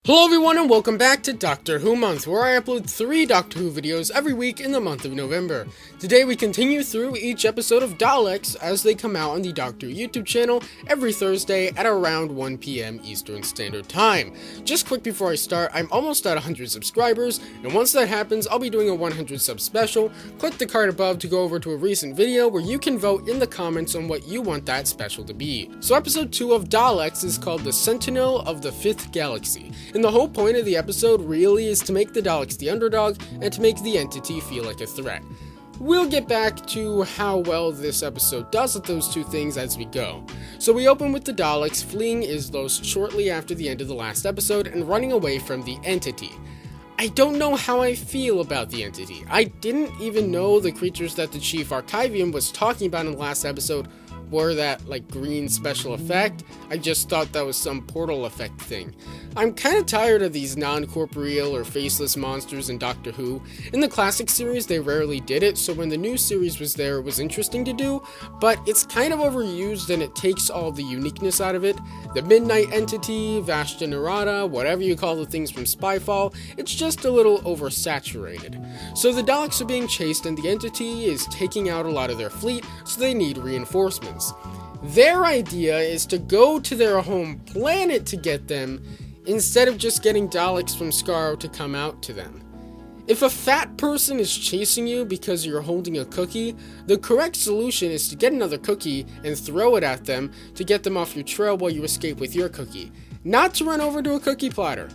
Hello everyone and welcome back to Doctor Who Month, where I upload 3 Doctor Who videos every week in the month of November. Today we continue through each episode of Daleks as they come out on the Doctor Who YouTube channel every Thursday at around 1 PM Eastern Standard Time. Just quick before I start, I'm almost at 100 subscribers, and once that happens, I'll be doing a 100 sub special. Click the card above to go over to a recent video where you can vote in the comments on what you want that special to be. So episode 2 of Daleks is called The Sentinel of the Fifth Galaxy. And the whole point of the episode really is to make the Daleks the underdog and to make the entity feel like a threat. We'll get back to how well this episode does with those two things as we go. So we open with the Daleks fleeing Islos shortly after the end of the last episode and running away from the entity. I don't know how I feel about the entity. I didn't even know the creatures that the Chief Archivium was talking about in the last episode were that, green special effect. I just thought that was some portal effect thing. I'm kinda tired of these non-corporeal or faceless monsters in Doctor Who. In the classic series, they rarely did it, so when the new series was there, it was interesting to do, but it's kind of overused and it takes all the uniqueness out of it. The Midnight Entity, Vashta Nerada, whatever you call the things from Spyfall, it's just a little oversaturated. So the Daleks are being chased and the entity is taking out a lot of their fleet, so they need reinforcements. Their idea is to go to their home planet to get them, instead of just getting Daleks from Skaro to come out to them. If a fat person is chasing you because you're holding a cookie, the correct solution is to get another cookie and throw it at them to get them off your trail while you escape with your cookie, not to run over to a cookie platter.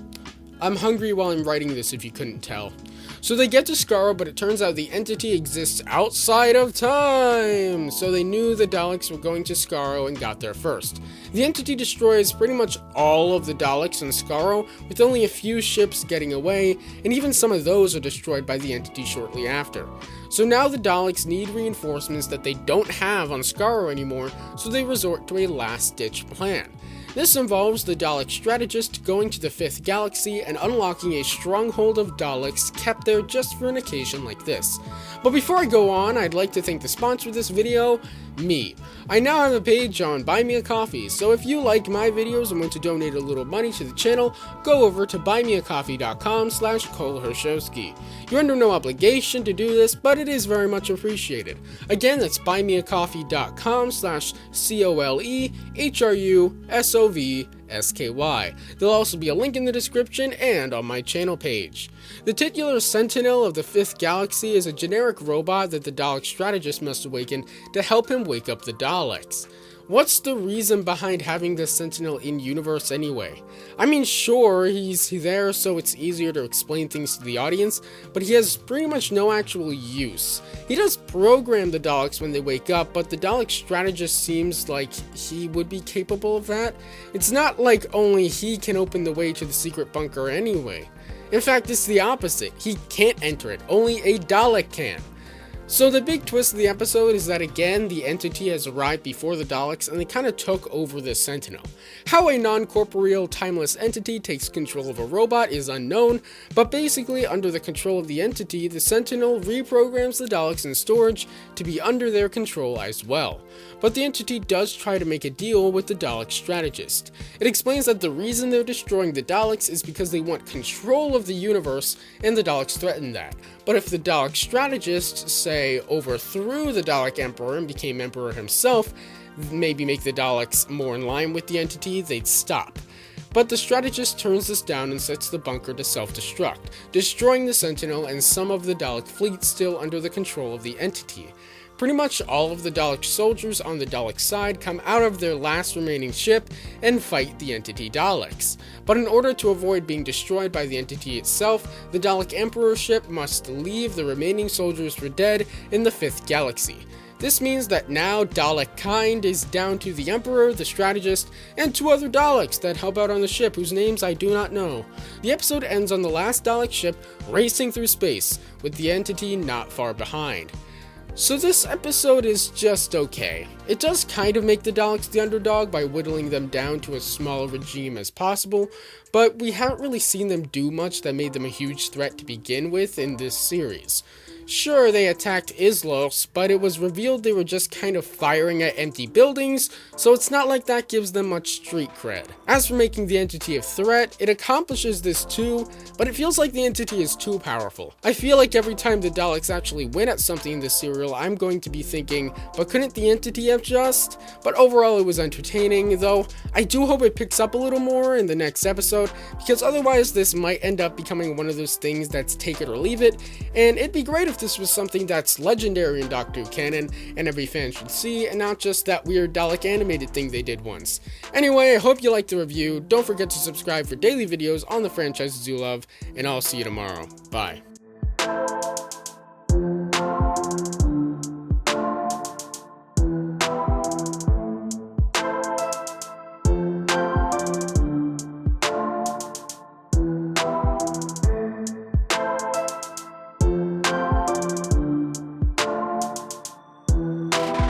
I'm hungry while I'm writing this if you couldn't tell. So they get to Skaro, but it turns out the entity exists outside of time! So they knew the Daleks were going to Skaro and got there first. The entity destroys pretty much all of the Daleks in Skaro, with only a few ships getting away, and even some of those are destroyed by the entity shortly after. So now the Daleks need reinforcements that they don't have on Skaro anymore, so they resort to a last-ditch plan. This involves the Dalek strategist going to the Fifth Galaxy and unlocking a stronghold of Daleks kept there just for an occasion like this. But before I go on, I'd like to thank the sponsor of this video, me. I now have a page on Buy Me a Coffee, so if you like my videos and want to donate a little money to the channel, go over to buymeacoffee.com/ColeHershowski. You're under no obligation to do this, but it is very much appreciated. Again, that's buymeacoffee.com/ColeHershowsky. There'll also be a link in the description and on my channel page. The titular Sentinel of the Fifth Galaxy is a generic robot that the Dalek strategist must awaken to help him wake up the Daleks. What's the reason behind having this Sentinel in-universe anyway? I mean, sure, he's there so it's easier to explain things to the audience, but he has pretty much no actual use. He does program the Daleks when they wake up, but the Dalek strategist seems like he would be capable of that. It's not like only he can open the way to the secret bunker anyway. In fact, it's the opposite. He can't enter it, only a Dalek can. So the big twist of the episode is that again, the entity has arrived before the Daleks and they kind of took over the Sentinel. How a non-corporeal, timeless entity takes control of a robot is unknown, but basically under the control of the entity, the Sentinel reprograms the Daleks in storage to be under their control as well. But the entity does try to make a deal with the Dalek strategist. It explains that the reason they're destroying the Daleks is because they want control of the universe and the Daleks threaten that. But if the Dalek strategist, say, overthrew the Dalek Emperor and became Emperor himself, maybe make the Daleks more in line with the entity, they'd stop. But the strategist turns this down and sets the bunker to self-destruct, destroying the Sentinel and some of the Dalek fleet still under the control of the entity. Pretty much all of the Dalek soldiers on the Dalek side come out of their last remaining ship and fight the entity Daleks. But in order to avoid being destroyed by the entity itself, the Dalek Emperor ship must leave the remaining soldiers for dead in the Fifth Galaxy. This means that now Dalek kind is down to the Emperor, the strategist, and 2 other Daleks that help out on the ship whose names I do not know. The episode ends on the last Dalek ship racing through space, with the entity not far behind. So this episode is just okay. It does kind of make the Daleks the underdog by whittling them down to as small a regime as possible, but we haven't really seen them do much that made them a huge threat to begin with in this series. Sure, they attacked Islos, but it was revealed they were just kind of firing at empty buildings, so it's not like that gives them much street cred. As for making the entity a threat, it accomplishes this too, but it feels like the entity is too powerful. I feel like every time the Daleks actually win at something in this serial, I'm going to be thinking, but couldn't the entity have just? But overall it was entertaining, though I do hope it picks up a little more in the next episode, because otherwise this might end up becoming one of those things that's take it or leave it, and it'd be great if this was something that's legendary in Doctor Who canon and every fan should see, and not just that weird Dalek animated thing they did once. Anyway, I hope you liked the review. Don't forget to subscribe for daily videos on the franchises you love, and I'll see you tomorrow. Bye.